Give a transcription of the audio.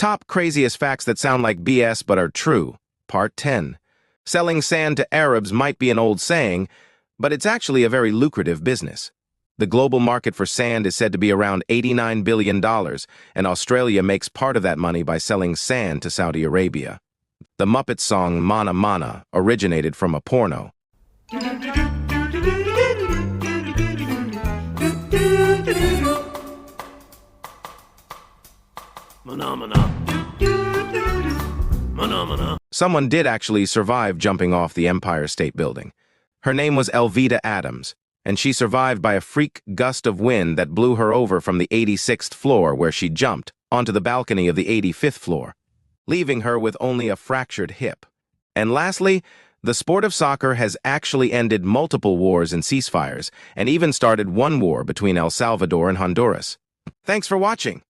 Top craziest facts that sound like BS but are true. Part 10. Selling sand to Arabs might be an old saying, but it's actually a very lucrative business. The global market for sand is said to be around $89 billion, and Australia makes part of that money by selling sand to Saudi Arabia. The Muppets song Mana Mana originated from a porno. Someone did actually survive jumping off the Empire State Building. Her name was Elvita Adams, and she survived by a freak gust of wind that blew her over from the 86th floor where she jumped onto the balcony of the 85th floor, leaving her with only a fractured hip. And lastly, the sport of soccer has actually ended multiple wars and ceasefires, and even started one war between El Salvador and Honduras. Thanks for watching.